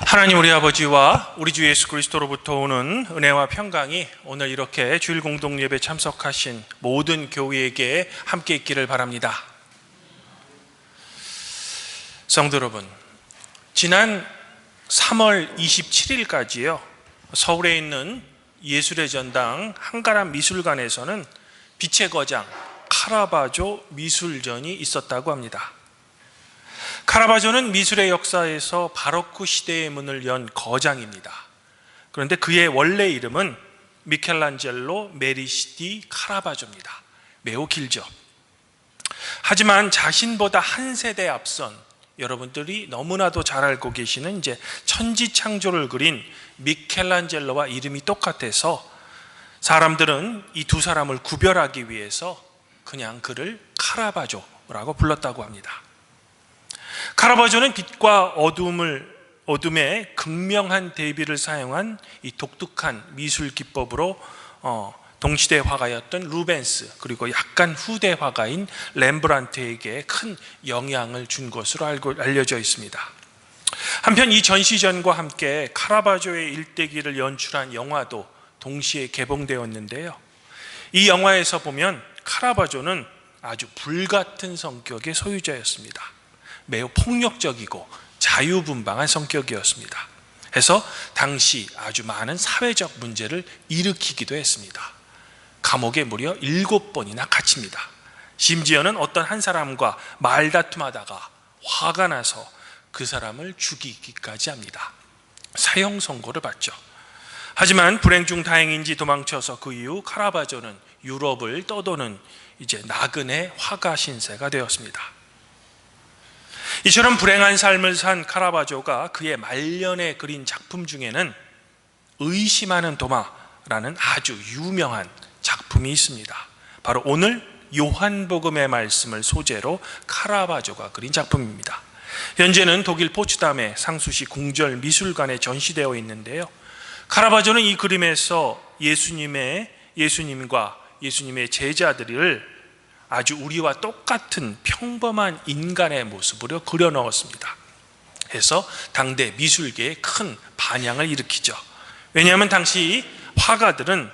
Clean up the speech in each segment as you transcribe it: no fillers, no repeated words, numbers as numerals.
하나님 우리 아버지와 우리 주 예수 그리스도로부터 오는 은혜와 평강이 오늘 이렇게 주일 공동 예배 참석하신 모든 교회에게 함께 있기를 바랍니다. 성도 여러분, 지난 3월 27일까지요 서울에 있는 예술의 전당 한가람 미술관에서는 빛의 거장 카라바조 미술전이 있었다고 합니다. 카라바조는 미술의 역사에서 바로크 시대의 문을 연 거장입니다. 그런데 그의 원래 이름은 미켈란젤로 메리시 카라바조입니다. 매우 길죠. 하지만 자신보다 한 세대 앞선 여러분들이 너무나도 잘 알고 계시는 이제 천지창조를 그린 미켈란젤로와 이름이 똑같아서 사람들은 이 두 사람을 구별하기 위해서 그냥 그를 카라바조라고 불렀다고 합니다. 카라바조는 빛과 어둠의 극명한 대비를 사용한 이 독특한 미술 기법으로 동시대 화가였던 루벤스 그리고 약간 후대 화가인 렘브란트에게 큰 영향을 준 것으로 알려져 있습니다. 한편 이 전시전과 함께 카라바조의 일대기를 연출한 영화도 동시에 개봉되었는데요. 이 영화에서 보면 카라바조는 아주 불같은 성격의 소유자였습니다. 매우 폭력적이고 자유분방한 성격이었습니다. 해서 당시 아주 많은 사회적 문제를 일으키기도 했습니다. 감옥에 무려 7번이나 갇힙니다. 심지어는 어떤 한 사람과 말다툼하다가 화가 나서 그 사람을 죽이기까지 합니다. 사형 선고를 받죠. 하지만 불행 중 다행인지 도망쳐서 그 이후 카라바조는 유럽을 떠도는 이제 나그네 화가 신세가 되었습니다. 이처럼 불행한 삶을 산 카라바조가 그의 말년에 그린 작품 중에는 의심하는 도마라는 아주 유명한 작품이 있습니다. 바로 오늘 요한복음의 말씀을 소재로 카라바조가 그린 작품입니다. 현재는 독일 포츠담의 상수시 궁절 미술관에 전시되어 있는데요. 카라바조는 이 그림에서 예수님과 예수님의 제자들을 아주 우리와 똑같은 평범한 인간의 모습으로 그려 넣었습니다. 해서 당대 미술계에 큰 반향을 일으키죠. 왜냐하면 당시 화가들은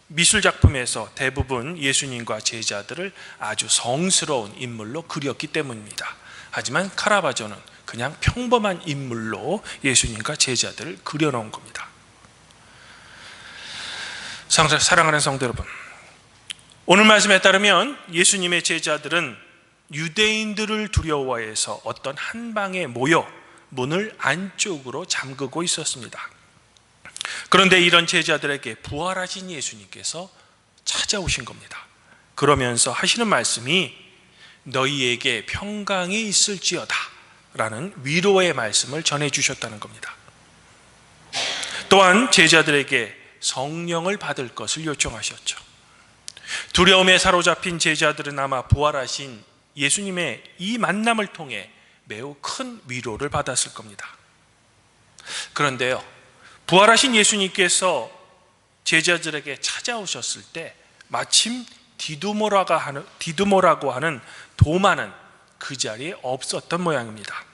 미술 작품에서 대부분 예수님과 제자들을 아주 성스러운 인물로 그렸기 때문입니다. 하지만 카라바조는 그냥 평범한 인물로 예수님과 제자들을 그려 넣은 겁니다. 사랑하는 성도 여러분, 오늘 말씀에 따르면 예수님의 제자들은 유대인들을 두려워해서 어떤 한 방에 모여 문을 안쪽으로 잠그고 있었습니다. 그런데 이런 제자들에게 부활하신 예수님께서 찾아오신 겁니다. 그러면서 하시는 말씀이 너희에게 평강이 있을지어다 라는 위로의 말씀을 전해주셨다는 겁니다. 또한 제자들에게 성령을 받을 것을 요청하셨죠. 두려움에 사로잡힌 제자들은 아마 부활하신 예수님의 이 만남을 통해 매우 큰 위로를 받았을 겁니다. 그런데요, 부활하신 예수님께서 제자들에게 찾아오셨을 때 마침 디두모라고 하는 도마는 그 자리에 없었던 모양입니다.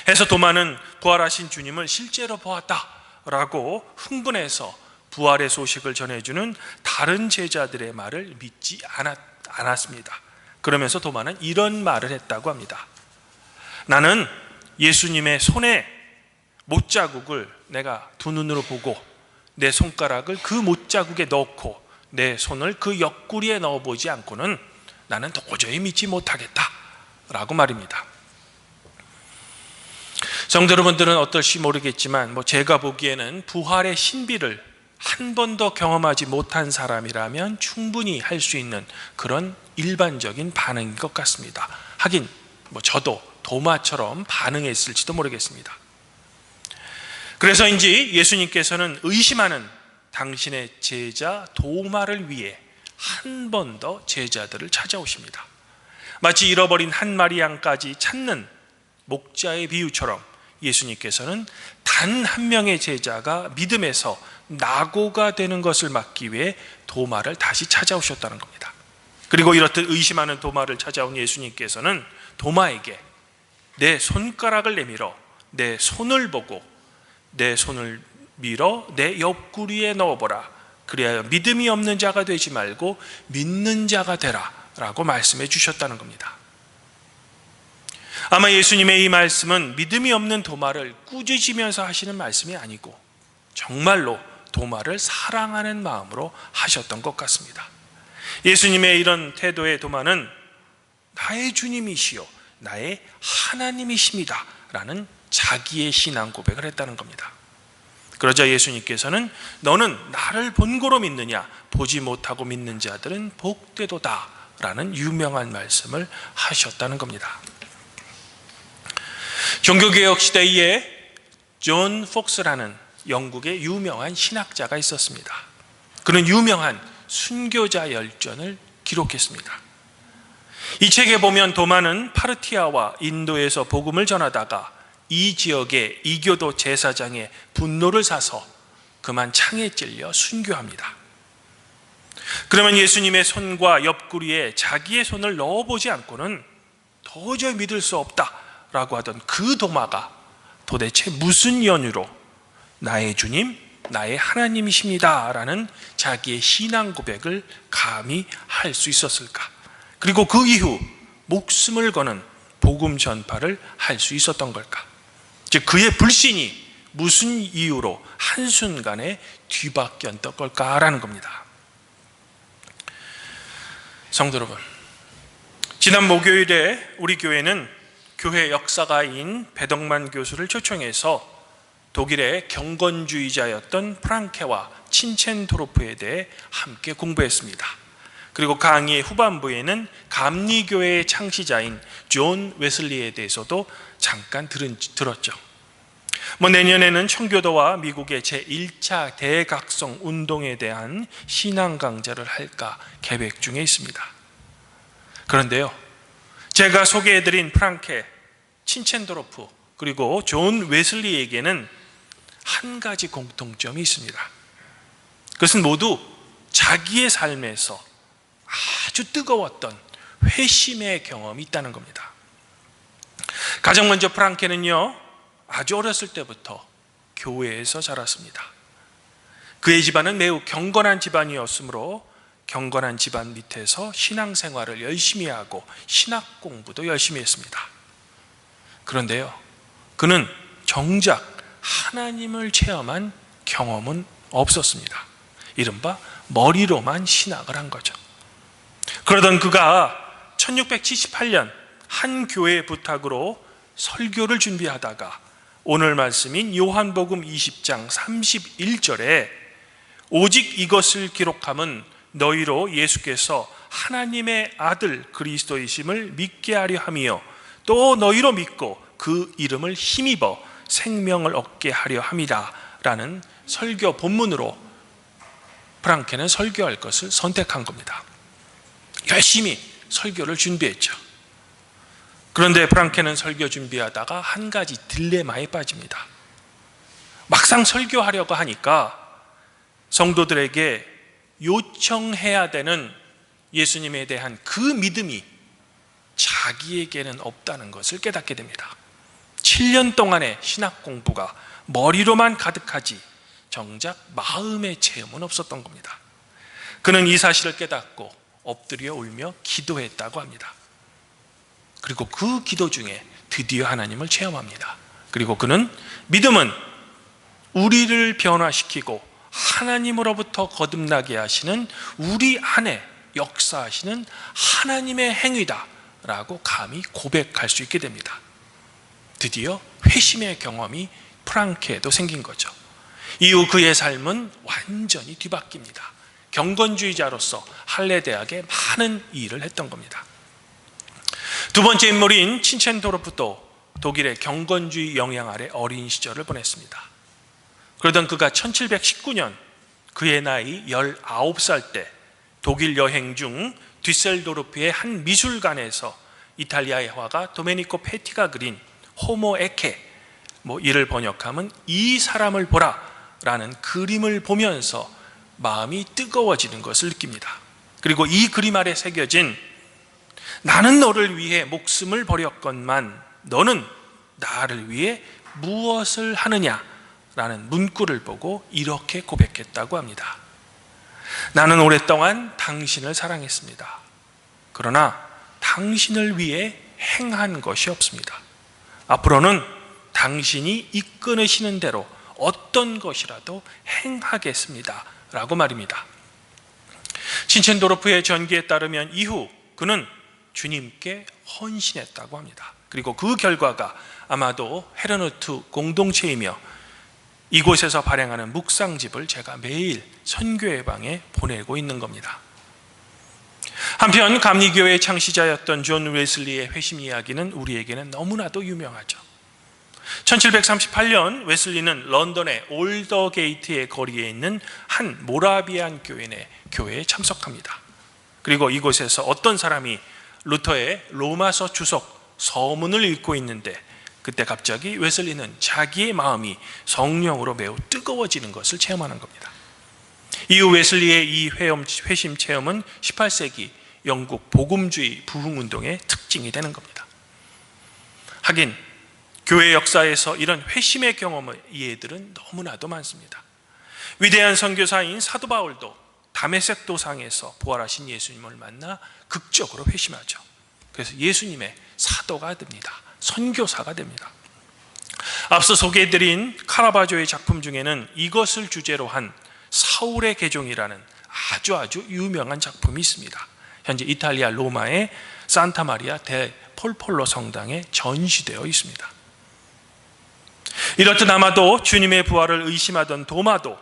해서 도마는 부활하신 주님을 실제로 보았다라고 흥분해서 부활의 소식을 전해주는 다른 제자들의 말을 믿지 않았습니다. 그러면서 도마는 이런 말을 했다고 합니다. 나는 예수님의 손에 못자국을 내가 두 눈으로 보고 내 손가락을 그 못자국에 넣고 내 손을 그 옆구리에 넣어보지 않고는 나는 도저히 믿지 못하겠다 라고 말입니다. 성도 여러분들은 어떨지 모르겠지만 제가 보기에는 부활의 신비를 한 번도 경험하지 못한 사람이라면 충분히 할 수 있는 그런 일반적인 반응인 것 같습니다. 하긴 저도 도마처럼 반응했을지도 모르겠습니다. 그래서인지 예수님께서는 의심하는 당신의 제자 도마를 위해 한 번 더 제자들을 찾아오십니다. 마치 잃어버린 한 마리 양까지 찾는 목자의 비유처럼 예수님께서는 단 한 명의 제자가 믿음에서 낙오가 되는 것을 막기 위해 도마를 다시 찾아오셨다는 겁니다. 그리고 이렇듯 의심하는 도마를 찾아온 예수님께서는 도마에게 내 손가락을 내밀어 내 손을 보고 내 손을 밀어 내 옆구리에 넣어보라. 그리하여 믿음이 없는 자가 되지 말고 믿는 자가 되라 라고 말씀해 주셨다는 겁니다. 아마 예수님의 이 말씀은 믿음이 없는 도마를 꾸짖으면서 하시는 말씀이 아니고 정말로 도마를 사랑하는 마음으로 하셨던 것 같습니다. 예수님의 이런 태도의 도마는 나의 주님이시요 나의 하나님이십니다 라는 자기의 신앙 고백을 했다는 겁니다. 그러자 예수님께서는 너는 나를 본고로 믿느냐 보지 못하고 믿는 자들은 복되도다 라는 유명한 말씀을 하셨다는 겁니다. 종교개혁 시대에 존 폭스라는 영국의 유명한 신학자가 있었습니다. 그는 유명한 순교자 열전을 기록했습니다. 이 책에 보면 도마는 파르티아와 인도에서 복음을 전하다가 이 지역의 이교도 제사장의 분노를 사서 그만 창에 찔려 순교합니다. 그러면 예수님의 손과 옆구리에 자기의 손을 넣어보지 않고는 도저히 믿을 수 없다라고 하던 그 도마가 도대체 무슨 연유로 나의 주님, 나의 하나님이십니다 라는 자기의 신앙 고백을 감히 할 수 있었을까? 그리고 그 이후 목숨을 거는 복음 전파를 할 수 있었던 걸까? 즉 그의 불신이 무슨 이유로 한순간에 뒤바뀌었던 걸까라는 겁니다. 성도 여러분, 지난 목요일에 우리 교회는 교회 역사가인 배덕만 교수를 초청해서 독일의 경건주의자였던 프랑케와 친첸도르프에 대해 함께 공부했습니다. 그리고 강의의 후반부에는 감리교회의 창시자인 존 웨슬리에 대해서도 잠깐 들었죠. 내년에는 청교도와 미국의 제1차 대각성 운동에 대한 신앙 강좌를 할까 계획 중에 있습니다. 그런데요, 제가 소개해드린 프랑케, 친첸도르프 그리고 존 웨슬리에게는 한 가지 공통점이 있습니다. 그것은 모두 자기의 삶에서 아주 뜨거웠던 회심의 경험이 있다는 겁니다. 가장 먼저 프랑케는요, 아주 어렸을 때부터 교회에서 자랐습니다. 그의 집안은 매우 경건한 집안이었으므로 경건한 집안 밑에서 신앙생활을 열심히 하고 신학 공부도 열심히 했습니다. 그런데요, 그는 정작 하나님을 체험한 경험은 없었습니다. 이른바 머리로만 신학을 한 거죠. 그러던 그가 1678년 한 교회의 부탁으로 설교를 준비하다가 오늘 말씀인 요한복음 20장 31절에 오직 이것을 기록함은 너희로 예수께서 하나님의 아들 그리스도이심을 믿게 하려 함이요 또 너희로 믿고 그 이름을 힘입어 생명을 얻게 하려 함이다 라는 설교 본문으로 프랑케는 설교할 것을 선택한 겁니다. 열심히 설교를 준비했죠. 그런데 프랑케는 설교 준비하다가 한 가지 딜레마에 빠집니다. 막상 설교하려고 하니까 성도들에게 요청해야 되는 예수님에 대한 그 믿음이 자기에게는 없다는 것을 깨닫게 됩니다. 7년 동안의 신학 공부가 머리로만 가득하지 정작 마음의 체험은 없었던 겁니다. 그는 이 사실을 깨닫고 엎드려 울며 기도했다고 합니다. 그리고 그 기도 중에 드디어 하나님을 체험합니다. 그리고 그는 믿음은 우리를 변화시키고 하나님으로부터 거듭나게 하시는 우리 안에 역사하시는 하나님의 행위다 라고 감히 고백할 수 있게 됩니다. 드디어 회심의 경험이 프랑케에도 생긴 거죠. 이후 그의 삶은 완전히 뒤바뀝니다. 경건주의자로서 할레대학에 많은 일을 했던 겁니다. 두 번째 인물인 친첸도르프도 독일의 경건주의 영향 아래 어린 시절을 보냈습니다. 그러던 그가 1719년 그의 나이 19살 때 독일 여행 중 뒤셀도르프의 한 미술관에서 이탈리아의 화가 도메니코 페티가 그린 호모 에케, 이를 번역하면 이 사람을 보라 라는 그림을 보면서 마음이 뜨거워지는 것을 느낍니다. 그리고 이 그림 아래 새겨진 나는 너를 위해 목숨을 버렸건만 너는 나를 위해 무엇을 하느냐 라는 문구를 보고 이렇게 고백했다고 합니다. 나는 오랫동안 당신을 사랑했습니다. 그러나 당신을 위해 행한 것이 없습니다. 앞으로는 당신이 이끌으시는 대로 어떤 것이라도 행하겠습니다. 라고 말입니다. 친첸도르프의 전기에 따르면 이후 그는 주님께 헌신했다고 합니다. 그리고 그 결과가 아마도 헤르누트 공동체이며 이곳에서 발행하는 묵상집을 제가 매일 선교회 방에 보내고 있는 겁니다. 한편 감리교회의 창시자였던 존 웨슬리의 회심 이야기는 우리에게는 너무나도 유명하죠. 1738년 웨슬리는 런던의 올더게이트의 거리에 있는 한 모라비안 교회에 참석합니다. 그리고 이곳에서 어떤 사람이 루터의 로마서 주석 서문을 읽고 있는데 그때 갑자기 웨슬리는 자기의 마음이 성령으로 매우 뜨거워지는 것을 체험하는 겁니다. 이후 웨슬리의 이 회심 체험은 18세기 영국 복음주의 부흥운동의 특징이 되는 겁니다. 하긴 교회 역사에서 이런 회심의 경험의 예들은 너무나도 많습니다. 위대한 선교사인 사도 바울도 다메섹 도상에서 부활하신 예수님을 만나 극적으로 회심하죠. 그래서 예수님의 사도가 됩니다. 선교사가 됩니다. 앞서 소개해드린 카라바조의 작품 중에는 이것을 주제로 한 사울의 개종이라는 아주 유명한 작품이 있습니다. 현재 이탈리아 로마의 산타마리아 데 폴폴로 성당에 전시되어 있습니다. 이렇듯 아마도 주님의 부활을 의심하던 도마도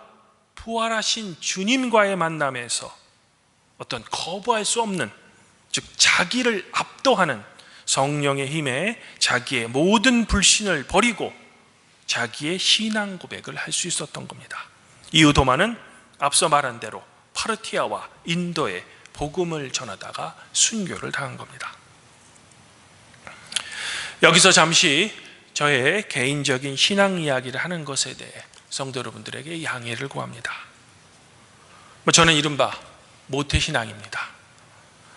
부활하신 주님과의 만남에서 어떤 거부할 수 없는, 즉 자기를 압도하는 성령의 힘에 자기의 모든 불신을 버리고 자기의 신앙 고백을 할 수 있었던 겁니다. 이후 도마는 앞서 말한 대로 파르티아와 인도에 복음을 전하다가 순교를 당한 겁니다. 여기서 잠시 저의 개인적인 신앙 이야기를 하는 것에 대해 성도 여러분들에게 양해를 구합니다. 저는 이른바 모태신앙입니다.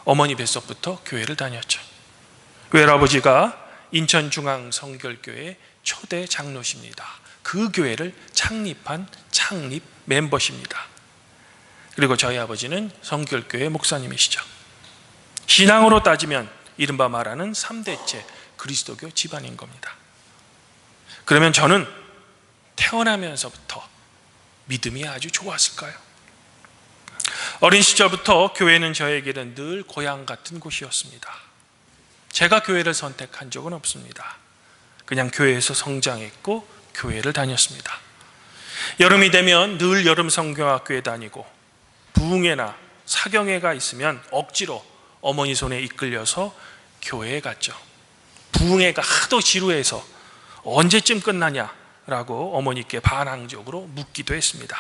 어머니 뱃속부터 교회를 다녔죠. 외할아버지가 인천중앙성결교회 초대 장로십니다. 그 교회를 창립한 창립 멤버십니다. 그리고 저희 아버지는 성결교회 목사님이시죠. 신앙으로 따지면 이른바 말하는 3대째 그리스도교 집안인 겁니다. 그러면 저는 태어나면서부터 믿음이 아주 좋았을까요? 어린 시절부터 교회는 저에게는 늘 고향 같은 곳이었습니다. 제가 교회를 선택한 적은 없습니다. 그냥 교회에서 성장했고 교회를 다녔습니다. 여름이 되면 늘 여름 성경학교에 다니고 부흥회나 사경회가 있으면 억지로 어머니 손에 이끌려서 교회에 갔죠. 부흥회가 하도 지루해서 언제쯤 끝나냐라고 어머니께 반항적으로 묻기도 했습니다.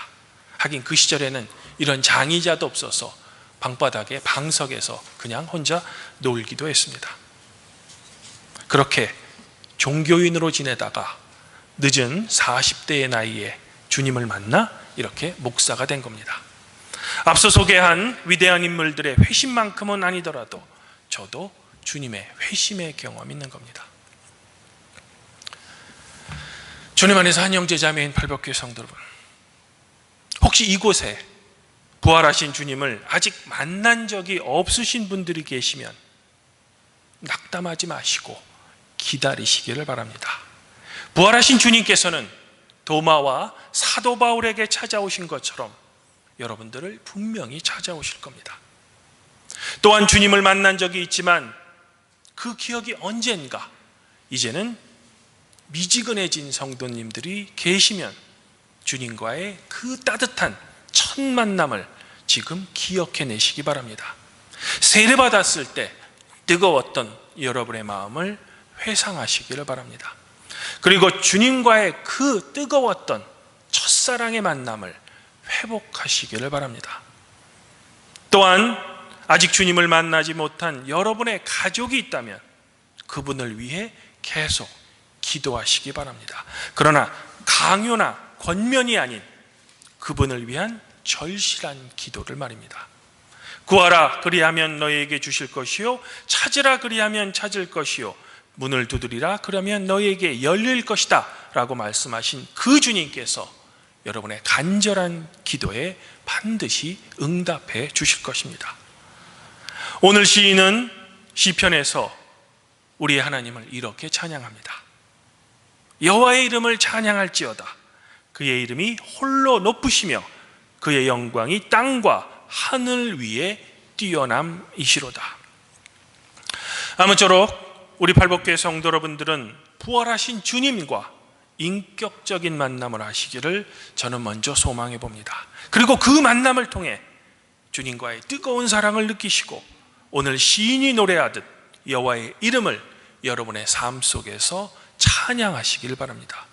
하긴 그 시절에는 이런 장의자도 없어서 방바닥에 방석에서 그냥 혼자 놀기도 했습니다. 그렇게 종교인으로 지내다가 늦은 40대의 나이에 주님을 만나 이렇게 목사가 된 겁니다. 앞서 소개한 위대한 인물들의 회심만큼은 아니더라도 저도 주님의 회심의 경험이 있는 겁니다. 주님 안에서 한 형제자매인 팔복교회 성도 여러분, 혹시 이곳에 부활하신 주님을 아직 만난 적이 없으신 분들이 계시면 낙담하지 마시고 기다리시기를 바랍니다. 부활하신 주님께서는 도마와 사도 바울에게 찾아오신 것처럼 여러분들을 분명히 찾아오실 겁니다. 또한 주님을 만난 적이 있지만 그 기억이 언젠가 이제는 미지근해진 성도님들이 계시면 주님과의 그 따뜻한 첫 만남을 지금 기억해내시기 바랍니다. 세례받았을 때 뜨거웠던 여러분의 마음을 회상하시기를 바랍니다. 그리고 주님과의 그 뜨거웠던 첫사랑의 만남을 회복하시기를 바랍니다. 또한 아직 주님을 만나지 못한 여러분의 가족이 있다면 그분을 위해 계속 기도하시기 바랍니다. 그러나 강요나 권면이 아닌 그분을 위한 절실한 기도를 말입니다. 구하라 그리하면 너희에게 주실 것이요 찾으라 그리하면 찾을 것이요 문을 두드리라 그러면 너희에게 열릴 것이다 라고 말씀하신 그 주님께서 여러분의 간절한 기도에 반드시 응답해 주실 것입니다. 오늘 시인은 시편에서 우리 하나님을 이렇게 찬양합니다. 여호와의 이름을 찬양할지어다. 그의 이름이 홀로 높으시며 그의 영광이 땅과 하늘 위에 뛰어남이시로다. 아무쪼록 우리 팔복교회 성도 여러분들은 부활하신 주님과 인격적인 만남을 하시기를 저는 먼저 소망해 봅니다. 그리고 그 만남을 통해 주님과의 뜨거운 사랑을 느끼시고 오늘 시인이 노래하듯 여호와의 이름을 여러분의 삶 속에서 찬양하시길 바랍니다.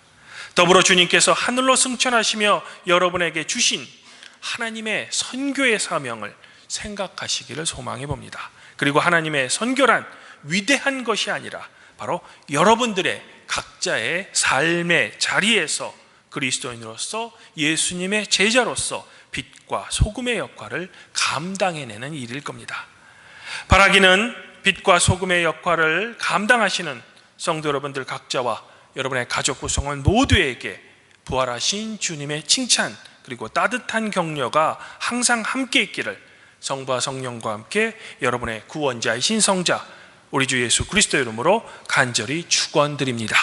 더불어 주님께서 하늘로 승천하시며 여러분에게 주신 하나님의 선교의 사명을 생각하시기를 소망해 봅니다. 그리고 하나님의 선교란 위대한 것이 아니라 바로 여러분들의 각자의 삶의 자리에서 그리스도인으로서 예수님의 제자로서 빛과 소금의 역할을 감당해내는 일일 겁니다. 바라기는 빛과 소금의 역할을 감당하시는 성도 여러분들 각자와 여러분의 가족 구성원 모두에게 부활하신 주님의 칭찬 그리고 따뜻한 격려가 항상 함께 있기를 성부와 성령과 함께 여러분의 구원자이신 성자 우리 주 예수 그리스도의 이름으로 간절히 축원드립니다.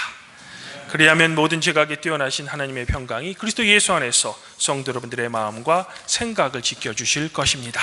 그리하면 모든 지각에 뛰어나신 하나님의 평강이 그리스도 예수 안에서 성도 여러분들의 마음과 생각을 지켜주실 것입니다.